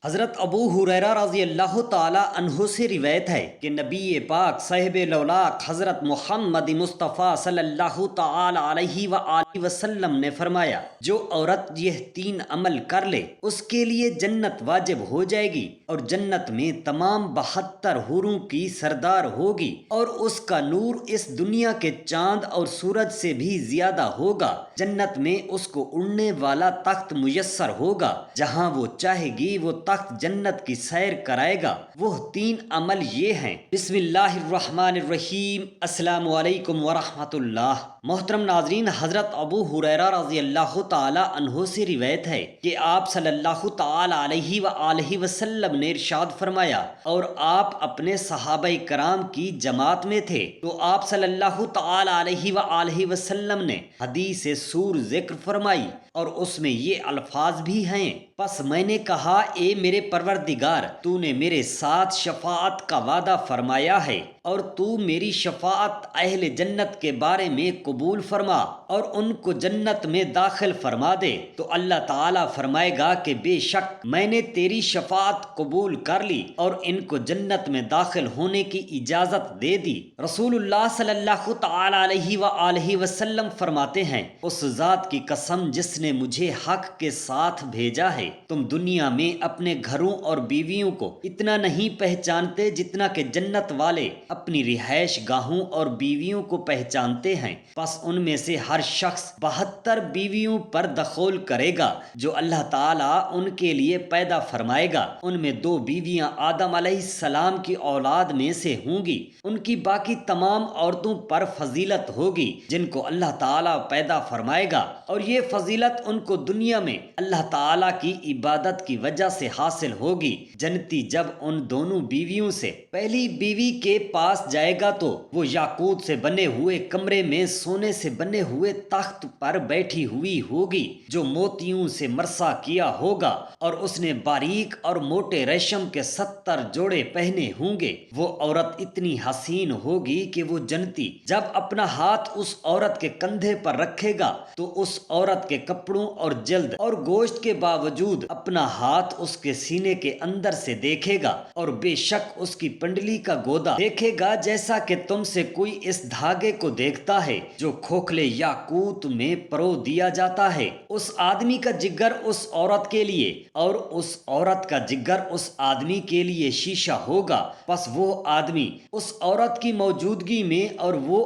حضرت ابو ہریرہ رضی اللہ تعالی عنہ سے روایت ہے کہ نبی پاک صاحب لولاق حضرت محمد مصطفیٰ صلی اللہ تعالی علیہ وآلہ وسلم نے فرمایا، جو عورت یہ 3 عمل کر لے اس کے لیے جنت واجب ہو جائے گی، اور جنت میں تمام 72 حوروں کی سردار ہوگی، اور اس کا نور اس دنیا کے چاند اور سورج سے بھی زیادہ ہوگا۔ جنت میں اس کو اڑنے والا تخت میسر ہوگا، جہاں وہ چاہے گی وہ تخت جنت کی سیر کرائے گا۔ وہ 3 عمل یہ ہیں۔ بسم اللہ الرحمن الرحیم۔ السلام علیکم ورحمۃ اللہ۔ محترم ناظرین، حضرت ابو ہریرہ رضی اللہ تعالی عنہ سے روایت ہے کہ آپ صلی اللہ تعالی علیہ وآلہ وسلم نے ارشاد فرمایا، اور آپ اپنے صحابہ کرام کی جماعت میں تھے تو آپ صلی اللہ تعالی علیہ وآلہ وسلم نے حدیث سور ذکر فرمائی، اور اس میں یہ الفاظ بھی ہیں: پس میں نے کہا، اے میرے پروردگار، تو نے میرے ساتھ شفاعت کا وعدہ فرمایا ہے، اور تو میری شفاعت اہل جنت کے بارے میں قبول فرما اور ان کو جنت میں داخل فرما دے۔ تو اللہ تعالیٰ فرمائے گا کہ بے شک میں نے تیری شفاعت قبول کر لی اور ان کو جنت میں داخل ہونے کی اجازت دے دی۔ رسول اللہ صلی اللہ تعالی علیہ وآلہ وسلم فرماتے ہیں، اس ذات کی قسم جس نے مجھے حق کے ساتھ بھیجا ہے، تم دنیا میں اپنے گھروں اور بیویوں کو اتنا نہیں پہچانتے جتنا کہ جنت والے اپنی رہائش گاہوں اور بیویوں کو پہچانتے ہیں۔ پس ان میں سے ہر شخص 72 بیویوں پر دخول کرے گا جو اللہ تعالیٰ ان کے لیے پیدا فرمائے گا۔ ان میں 2 بیویاں آدم علیہ السلام کی اولاد میں سے ہوں گی۔ ان کی باقی تمام عورتوں پر فضیلت ہوگی جن کو اللہ تعالیٰ پیدا فرمائے گا، اور یہ فضیلت ان کو دنیا میں اللہ تعالیٰ کی عبادت کی وجہ سے حاصل ہوگی۔ جنتی جب ان دونوں بیویوں سے پہلی بیوی کے پاس جائے گا تو وہ یاقوت سے بنے ہوئے کمرے میں سونے سے بنے ہوئے تخت پر بیٹھی ہوئی ہوگی جو موتیوں سے مرصع کیا ہوگا، اور اس نے باریک اور موٹے ریشم کے 70 جوڑے پہنے ہوں گے۔ وہ عورت اتنی حسین ہوگی کہ وہ جنتی جب اپنا ہاتھ اس عورت کے کندھے پر رکھے گا تو اس عورت کے کپڑوں اور جلد اور گوشت کے باوجود اپنا ہاتھ اس کے سینے کے اندر سے دیکھے گا، اور بے شک اس کی پنڈلی کا گودا دیکھے گا جیسا کہ تم سے کوئی اس دھاگے کو دیکھتا ہے جو کھوکھلے یاقوت میں پرو دیا جاتا ہے۔ اس آدمی کا جگر اس عورت کے لیے اور اس عورت کا جگر اس آدمی کے لیے شیشہ ہوگا۔ پس وہ آدمی اس عورت کی موجودگی میں اور وہ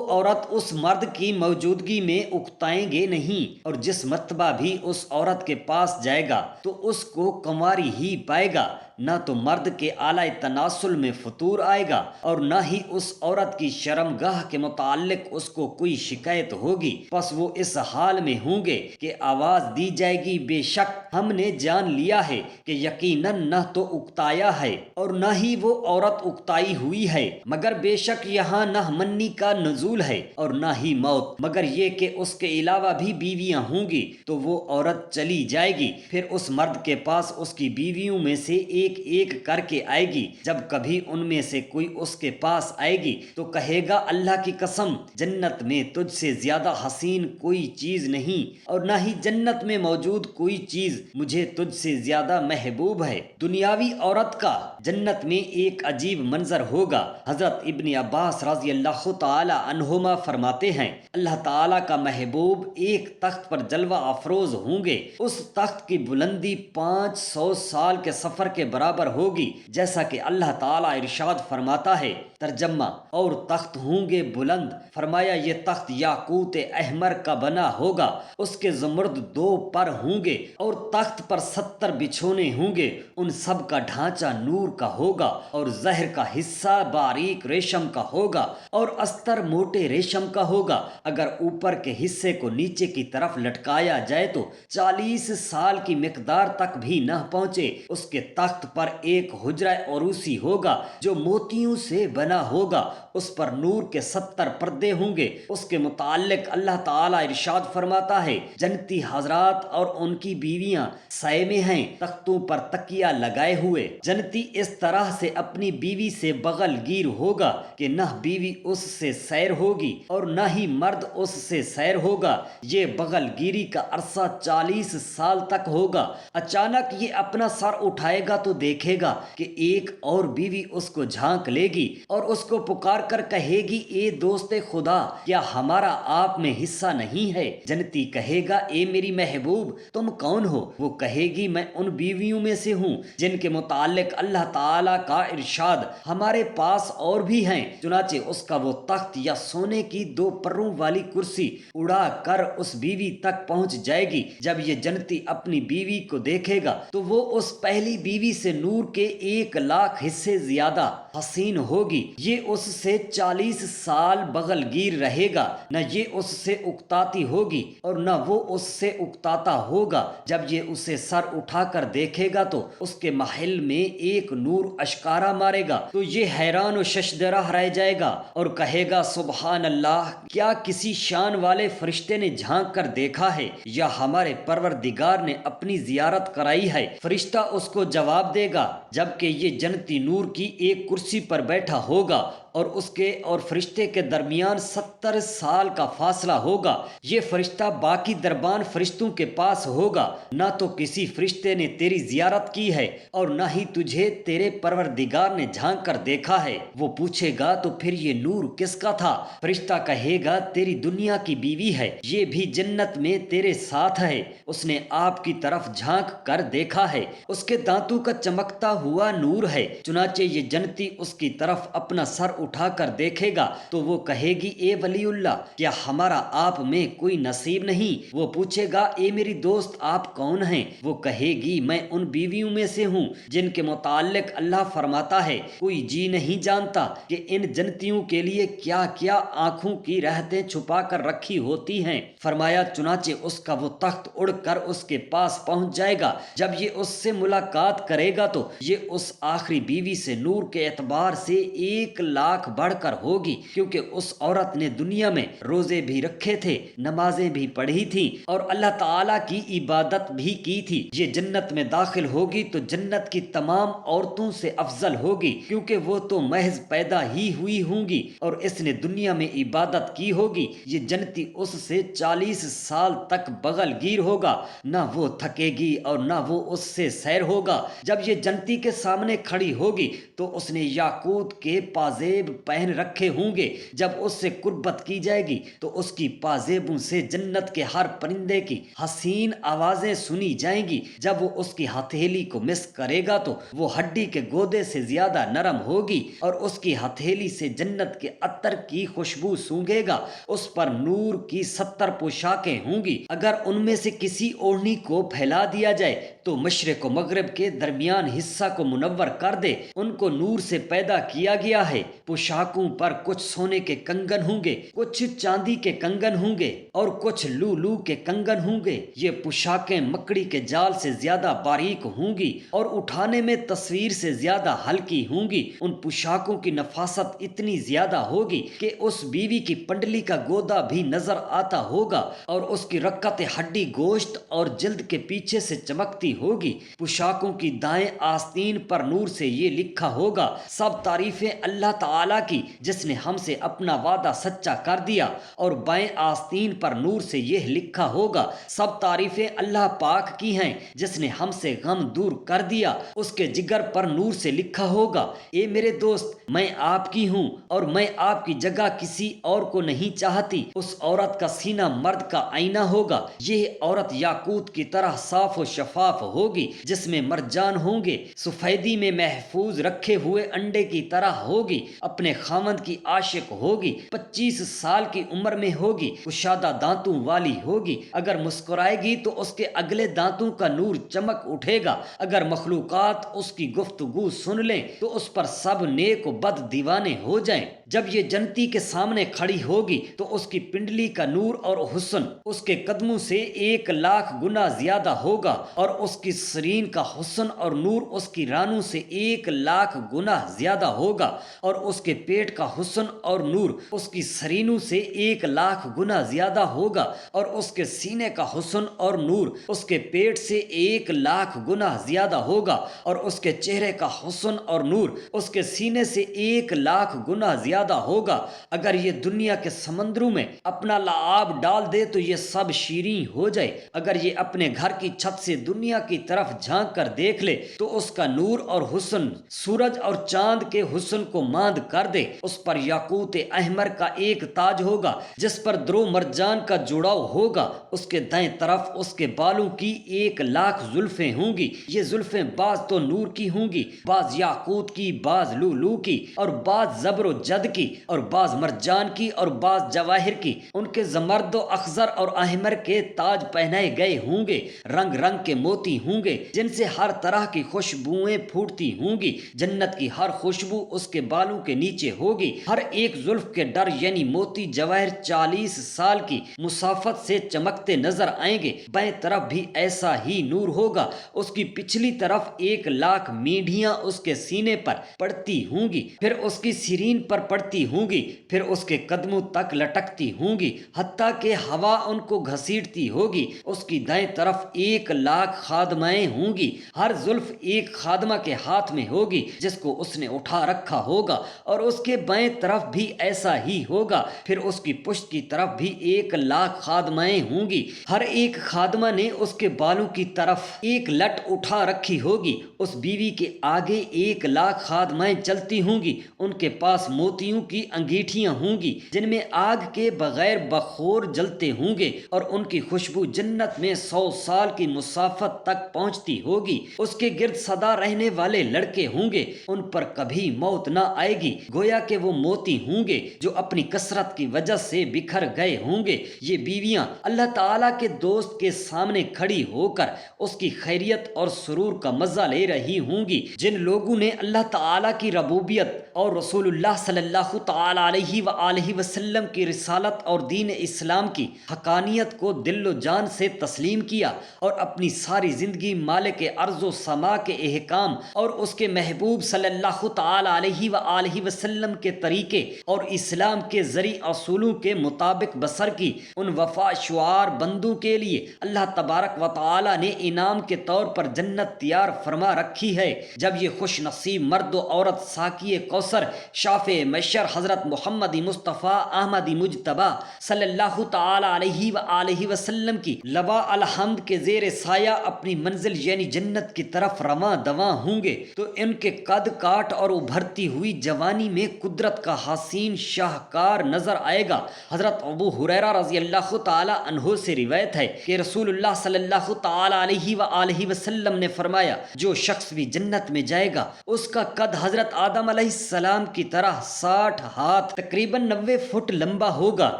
عورت اس مرد کی موجودگی میں اکتائیں گے نہیں، اور جس مرتبہ بھی اس عورت کے پاس جائے گا تو اس کو کنواری ہی پائے گا، نہ تو مرد کے اعلی تناسل میں فطور آئے گا اور نہ ہی اس عورت کی شرمگاہ کے متعلق اس کو کوئی شکایت ہوگی۔ پس وہ اس حال میں ہوں گے کہ آواز دی جائے گی، بے شک ہم نے جان لیا ہے کہ یقیناً نہ تو اکتایا ہے اور نہ ہی وہ عورت اکتائی ہوئی ہے، مگر بے شک یہاں نہ منی کا نزول ہے اور نہ ہی موت، مگر یہ کہ اس کے علاوہ بھی بیویاں ہوں گی۔ تو وہ عورت چلی جائے گی، پھر اس مرد کے پاس اس کی بیویوں میں سے ایک ایک کر کے آئے گی۔ جب کبھی ان میں سے کوئی اس کے پاس آئے گی تو کہے گا، اللہ کی قسم جنت میں تجھ سے زیادہ حسین کوئی چیز نہیں، اور نہ ہی جنت میں موجود کوئی چیز مجھے تجھ سے زیادہ محبوب ہے۔ دنیاوی عورت کا جنت میں ایک عجیب منظر ہوگا۔ حضرت ابن عباس رضی اللہ تعالی عنہما فرماتے ہیں، اللہ تعالیٰ کا محبوب ایک تخت پر جلوہ افروز ہوں گے، اس تخت کی بلندی 500 سال کے سفر کے برابر ہوگی، جیسا کہ اللہ تعالیٰ ارشاد فرماتا ہے۔ ترجمہ: اور تخت ہوں گے بلند، فرمایا یہ تخت یاقوت احمر کا بنا ہوگا، اس کے زمرد 2 پر ہوں گے، اور تخت پر 70 بچھونے ہوں گے، ان سب کا ڈھانچہ نور کا ہوگا، اور زہر کا حصہ باریک ریشم کا ہوگا اور استر موٹے ریشم کا ہوگا۔ اگر اوپر کے حصے کو نیچے کی طرف لٹکایا جائے تو 40 سال کی مقدار تک بھی نہ پہنچے۔ اس کے تخت پر ایک حجرہ عروسی ہوگا جو موتیوں سے بنا ہوگا، اس پر نور کے 70 پردے ہوں گے۔ اس کے متعلق اللہ تعالیٰ ارشاد فرماتا ہے، جنتی حضرات اور ان کی بیویاں سائے میں ہیں، تختوں پر تکیہ لگائے ہوئے۔ جنتی اس طرح سے اپنی بیوی سے بغل گیر ہوگا کہ نہ بیوی اس سے سیر ہوگی اور نہ ہی مرد اس سے سیر ہوگا۔ یہ بغل گیری کا عرصہ 40 سال تک ہوگا۔ اچانک یہ اپنا سر اٹھائے گا تو دیکھے گا کہ ایک اور بیوی اس کو جھانک لے گی اور اس کو پکار کر کہے گی، اے دوست خدا، کیا ہمارا آپ میں حصہ نہیں ہے؟ جنتی کہے گا، اے میری محبوب، تم کون ہو؟ وہ کہے گی، میں ان بیویوں میں سے ہوں جن کے متعلق اللہ تعالیٰ کا ارشاد، ہمارے پاس اور بھی ہیں۔ چنانچہ اس کا وہ تخت یا سونے کی 2 پروں والی کرسی اڑا کر اس بیوی تک پہنچ جائے گی۔ جب یہ جنتی اپنی بیوی کو دیکھے گا تو وہ اس پہلی بیوی سے نور کے 1,00,000 حصے زیادہ حسین ہوگی۔ یہ اس سے 40 سال بغل گیر رہے گا، نہ یہ اس سے اکتاتی ہوگی اور نہ وہ اس سے اکتاتا ہوگا۔ جب یہ اسے سر اٹھا کر دیکھے گا تو اس کے محل میں ایک نور اشکارا مارے گا، تو یہ حیران و ششدرہ رہ جائے گا اور کہے گا، سبحان اللہ، کیا کسی شان والے فرشتے نے جھانک کر دیکھا ہے یا ہمارے پروردگار نے اپنی زیارت کرائی ہے؟ فرشتہ اس کو جواب دے گا، جبکہ یہ جنتی نور کی ایک کرسی پر بیٹھا ہوگا اور اس کے اور فرشتے کے درمیان 70 سال کا فاصلہ ہوگا۔ یہ فرشتہ باقی دربان فرشتوں کے پاس ہوگا، نہ تو کسی فرشتے نے تیری زیارت کی ہے اور نہ ہی تجھے تیرے پروردگار نے جھانک کر دیکھا ہے۔ وہ پوچھے گا، تو پھر یہ نور کس کا تھا؟ فرشتہ کہے گا، تیری دنیا کی بیوی ہے، یہ بھی جنت میں تیرے ساتھ ہے، اس نے آپ کی طرف جھانک کر دیکھا ہے، اس کے دانتوں کا چمکتا ہوا نور ہے۔ چنانچہ یہ جنتی اس کی طرف اپنا سر اٹھا کر دیکھے گا تو وہ کہے گی، اے ولی اللہ، کیا ہمارا آپ میں کوئی نصیب نہیں؟ وہ پوچھے گا، اے میری دوست، آپ کون ہیں؟ وہ کہے گی، میں ان بیویوں میں سے ہوں جن کے متعلق اللہ فرماتا ہے، کوئی جی نہیں جانتا کہ ان جنتیوں کے لیے کیا کیا آنکھوں کی رحمتیں چھپا کر رکھی ہوتی ہیں۔ فرمایا، چنانچہ اس کا وہ تخت اڑ کر اس کے پاس پہنچ جائے گا۔ جب یہ اس سے ملاقات کرے گا تو یہ اس آخری بیوی سے نور کے اعتبار سے 1,00,000 بڑھ کر ہوگی، کیونکہ اس عورت نے دنیا میں روزے بھی رکھے تھے، نمازیں بھی پڑھی تھیں اور اللہ تعالیٰ کی عبادت بھی کی تھی۔ یہ جنت میں داخل ہوگی تو جنت کی تمام عورتوں سے افضل ہوگی، کیونکہ وہ تو محض پیدا ہی ہوئی ہوں گی اور اس نے دنیا میں عبادت کی ہوگی۔ یہ جنتی اس سے 40 سال تک بغل گیر ہوگا، نہ وہ تھکے گی اور نہ وہ اس سے سیر ہوگا۔ جب یہ جنتی کے سامنے کھڑی ہوگی تو اس نے یاقوت کے پازیب پہن رکھے ہوں گے۔ جب اس سے قربت کی جائے گی تو اس کی پازیبوں سے جنت کے ہر پرندے کی حسین آوازیں سنی جائیں گی۔ جب وہ اس کی ہتھیلی کو مس کرے گا تو وہ ہڈی کے گودے سے زیادہ نرم ہوگی اور اس کی ہتھیلی سے جنت کے عطر کی خوشبو سونگھے گا۔ اس پر نور کی 70 پوشاکیں ہوں گی۔ اگر ان میں سے کسی اوڑھنی کو پھیلا دیا جائے تو مشرق و مغرب کے درمیان حصہ کو منور کر دے۔ ان کو نور سے پیدا کیا گیا ہے۔ پوشاکوں پر کچھ سونے کے کنگن ہوں گے، کچھ چاندی کے کنگن ہوں گے اور کچھ لولو کے کنگن ہوں گے۔ یہ پوشاکیں مکڑی کے جال سے زیادہ باریک ہوں گی اور اٹھانے میں تصویر سے زیادہ ہلکی ہوں گی۔ ان پوشاکوں کی نفاست اتنی زیادہ ہوگی کہ اس بیوی کی پنڈلی کا گودا بھی نظر آتا ہوگا اور اس کی رکعت ہڈی گوشت اور جلد کے پیچھے سے چمکتی ہوگی۔ پوشاکوں کی دائیں آستین پر نور سے یہ لکھا ہوگا، سب تعریفیں اللہ تعالیٰ کی جس نے ہم سے اپنا وعدہ سچا کر دیا، اور بائیں آستین پر نور سے یہ لکھا ہوگا، سب تعریفیں اللہ پاک کی ہیں جس نے ہم سے غم دور کر دیا۔ اس کے جگر پر نور سے لکھا ہوگا، اے میرے دوست، میں آپ کی ہوں اور میں آپ کی جگہ کسی اور کو نہیں چاہتی۔ اس عورت کا سینہ مرد کا آئینہ ہوگا۔ یہ عورت یاقوت کی طرح صاف و شفاف ہوگی، جس میں مرجان ہوں گے، سفیدی میں محفوظ رکھے ہوئے انڈے کی طرح ہوگی، اپنے خاوند کی عاشق ہوگی، 25 سال کی عمر میں ہوگی، کشادہ دانتوں والی ہوگی۔ اگر مسکرائے گی تو اس کے اگلے دانتوں کا نور چمک اٹھے گا۔ اگر مخلوقات اس کی گفتگو سن لیں تو اس پر سب نیک و بد دیوانے ہو جائیں۔ جب یہ جنتی کے سامنے کھڑی ہوگی تو اس کی پنڈلی کا نور اور حسن اس کے قدموں سے 1,00,000 گنا زیادہ ہوگا اور اس اس کی سرین کا حسن اور نور اس کی رانوں سے 1,00,000 گنا زیادہ ہوگا، اور اس کے پیٹ کا حسن اور نور اس کی سرینوں سے 1,00,000 گنا زیادہ ہوگا، اور اس کے سینے کا حسن اور نور اس کے پیٹ سے 1,00,000 گنا زیادہ ہوگا، اور اس کے چہرے کا حسن اور نور اس کے سینے سے 1,00,000 گنا زیادہ ہوگا۔ اگر یہ دنیا کے سمندروں میں اپنا لعاب ڈال دے تو یہ سب شیریں ہو جائے، اگر یہ اپنے گھر کی چھت سے دنیا کی طرف جھانک کر دیکھ لے تو اس کا نور اور حسن سورج اور چاند کے حسن کو ماند کر دے۔ اس پر یاقوت احمر کا ایک تاج ہوگا جس پر درو مرجان کا جڑاؤ ہوگا، اس کے دائیں طرف اس کے بالوں کی 1,00,000 زلفیں ہوں گی۔ یہ زلفیں بعض تو نور کی ہوں گی، بعض یاقوت کی، بعض لولو کی، اور بعض زبر و جد کی، اور بعض مرجان کی، اور بعض جواہر کی۔ ان کے زمرد و اخضر اور احمر کے تاج پہنائے گئے ہوں گے، رنگ رنگ کے موتی ہوں گے جن سے ہر طرح کی خوشبوئیں پھوٹتی ہوں گی۔ جنت کی ہر خوشبو اس کے بالوں کے نیچے ہوگی۔ ہر ایک زلف کے ڈر یعنی موتی جواہر 40 سال کی مسافت سے چمکتے نظر آئیں گے۔ بائیں طرف بھی ایسا ہی نور ہوگا، اس کی پچھلی طرف 1,00,000 مینڈیاں اس کے سینے پر پڑتی ہوں گی، پھر اس کی سرین پر پڑتی ہوں گی، پھر اس کے قدموں تک لٹکتی ہوں گی، حتیٰ کہ ہوا ان کو گھسیٹتی ہوگی۔ اس کی دائیں طرف 1,00,000 خادمائیں ہوں گی، ہر زلف ایک خادمہ کے ہاتھ میں ہوگی جس کو اس نے اٹھا رکھا ہوگا، اور اس کے بائیں طرف بھی ایسا ہی ہوگا، پھر اس کی پشت کی طرف بھی 1,00,000 خادمائیں ہوں گی، ہر ایک خادمہ نے اس کے بالوں کی طرف ایک لٹ اٹھا رکھی ہوگی۔ اس بیوی کے آگے 1,00,000 خادمائیں چلتی ہوں گی، ان کے پاس موتیوں کی انگیٹھیاں ہوں گی جن میں آگ کے بغیر بخور جلتے ہوں گے، اور ان کی خوشبو جنت میں 100 سال کی مسافت تک پہنچتی ہوگی۔ اس کے گرد سدا رہنے والے لڑکے ہوں گے، ان پر کبھی موت نہ آئے گی، گویا کہ وہ موتی ہوں گے جو اپنی کثرت کی وجہ سے بکھر گئے ہوں گے۔ یہ بیویاں اللہ تعالیٰ کے دوست کے سامنے کھڑی ہو کر اس کی خیریت اور سرور کا مزہ لے رہی ہوں گی۔ جن لوگوں نے اللہ تعالیٰ کی ربوبیت اور رسول اللہ صلی اللہ تعالیٰ علیہ وآلہ وسلم کی رسالت اور دین اسلام کی حقانیت کو دل و جان سے تسلیم کیا، اور اپنی ساری زندگی مالک ارض و سما کے احکام اور اس کے محبوب صلی اللہ تعالیٰ علیہ وآلہ وسلم کے طریقے اور اسلام کے ذریع اصولوں کے مطابق بسر کی، ان وفا شعار بندوں کے لیے اللہ تبارک و تعالیٰ نے انعام کے طور پر جنت تیار فرما رکھی ہے۔ جب یہ خوش نصیب مرد و عورت ساقی کوثر شافع محشر حضرت محمد مصطفیٰ احمد مجتبی صلی اللہ تعالیٰ علیہ وآلہ وسلم کی لواء الحمد کے زیر سایہ اپنی منزل یعنی جنت کی طرف رواں دواں ہوں گے تو ان کے قد کاٹ اور ابھرتی ہوئی جوانی میں قدرت کا حسین شاہکار نظر آئے گا۔ حضرت ابو ہریرہ رضی اللہ تعالیٰ عنہ سے روایت ہے کہ رسول اللہ صلی اللہ تعالیٰ علیہ وآلہ وسلم نے فرمایا، جو شخص بھی جنت میں جائے گا اس کا قد حضرت آدم علیہ السلام کی طرح 60 ہاتھ تقریباً 90 فٹ لمبا ہوگا۔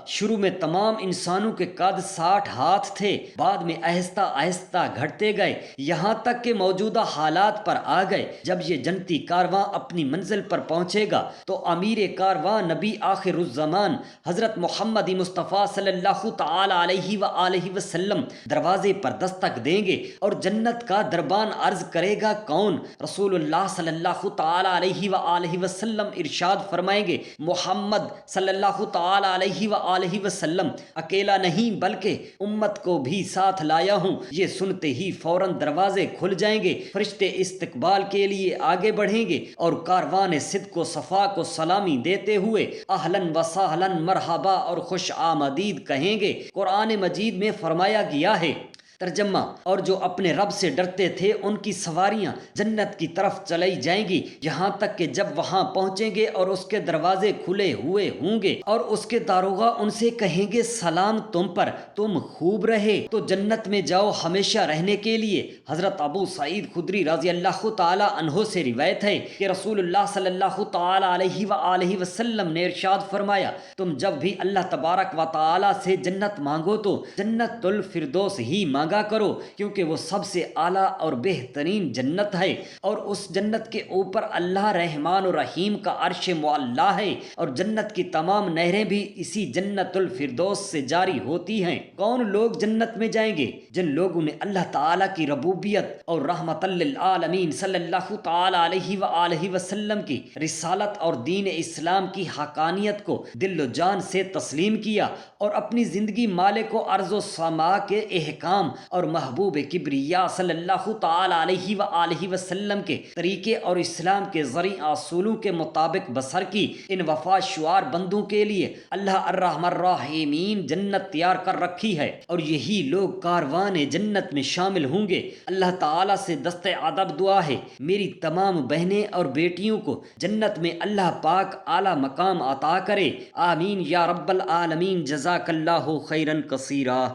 شروع میں تمام انسانوں کے قد 60 ہاتھ تھے، بعد میں آہستہ آہستہ گھٹتے گئے یہاں تک کہ موجودہ حالات پر آ گئے۔ جب یہ جنتی کارواں اپنی منزل پر پہنچے گا تو امیر کارواں نبی آخر الزمان حضرت محمد مصطفیٰ صلی اللہ تعالی علیہ وآلہ وسلم دروازے پر دستک دیں گے اور جنت کا دربان عرض کرے گا، کون؟ رسول اللہ صلی اللہ تعالی علیہ وآلہ وسلم ارشاد فرمائیں گے، محمد صلی اللہ تعالی علیہ وآلہ وسلم، اکیلا نہیں بلکہ امت کو بھی ساتھ لایا ہوں۔ یہ سنتے ہی فوراً دروازے کھل جائیں گے، فرشتے استقبال کے لیے آگے بڑھیں گے اور کاروان صدق و صفا کو سلامی دیتے ہوئے اہلاً و سہلاً مرحبا اور خوش آمدید کہیں گے۔ قرآن مجید میں فرمایا گیا ہے، ترجمہ، اور جو اپنے رب سے ڈرتے تھے ان کی سواریاں جنت کی طرف چلائی جائیں گی، یہاں تک کہ جب وہاں پہنچیں گے اور اس کے دروازے کھلے ہوئے ہوں گے اور اس کے داروغہ ان سے کہیں گے، سلام تم پر، تم خوب رہے تو جنت میں جاؤ ہمیشہ رہنے کے لیے۔ حضرت ابو سعید خدری رضی اللہ تعالی عنہ سے روایت ہے کہ رسول اللہ صلی اللہ تعالی علیہ وآلہ وسلم نے ارشاد فرمایا، تم جب بھی اللہ تبارک و تعالی سے جنت مانگو تو جنت الفردوس ہی مانگا آگاہ کرو، کیونکہ وہ سب سے اعلیٰ اور بہترین جنت ہے، اور اس جنت کے اوپر اللہ رحمان و رحیم کا عرش معلیٰ ہے، اور جنت کی تمام نہریں بھی اسی جنت الفردوس سے جاری ہوتی ہیں۔ کون لوگ جنت میں جائیں گے؟ جن لوگوں نے اللہ تعالیٰ کی ربوبیت اور رحمت للعالمین صلی اللہ تعالیٰ علیہ وآلہ وسلم کی رسالت اور دین اسلام کی حقانیت کو دل و جان سے تسلیم کیا، اور اپنی زندگی مالک و ارض و سما کے احکام اور محبوب کبریا صلی اللہ تعالیٰ علیہ وآلہ وسلم کے طریقے اور اسلام کے زرعی اصولوں کے مطابق بسر کی۔ ان وفا شعار بندوں کے لیے اللہ الرحمن الرحیمین جنت تیار کر رکھی ہے، اور یہی لوگ کاروان جنت میں شامل ہوں گے۔ اللہ تعالیٰ سے دست ادب دعا ہے میری تمام بہنیں اور بیٹیوں کو جنت میں اللہ پاک اعلیٰ مقام عطا کرے، آمین یا رب العالمین۔ جزاک اللہ خیرا کثیرا۔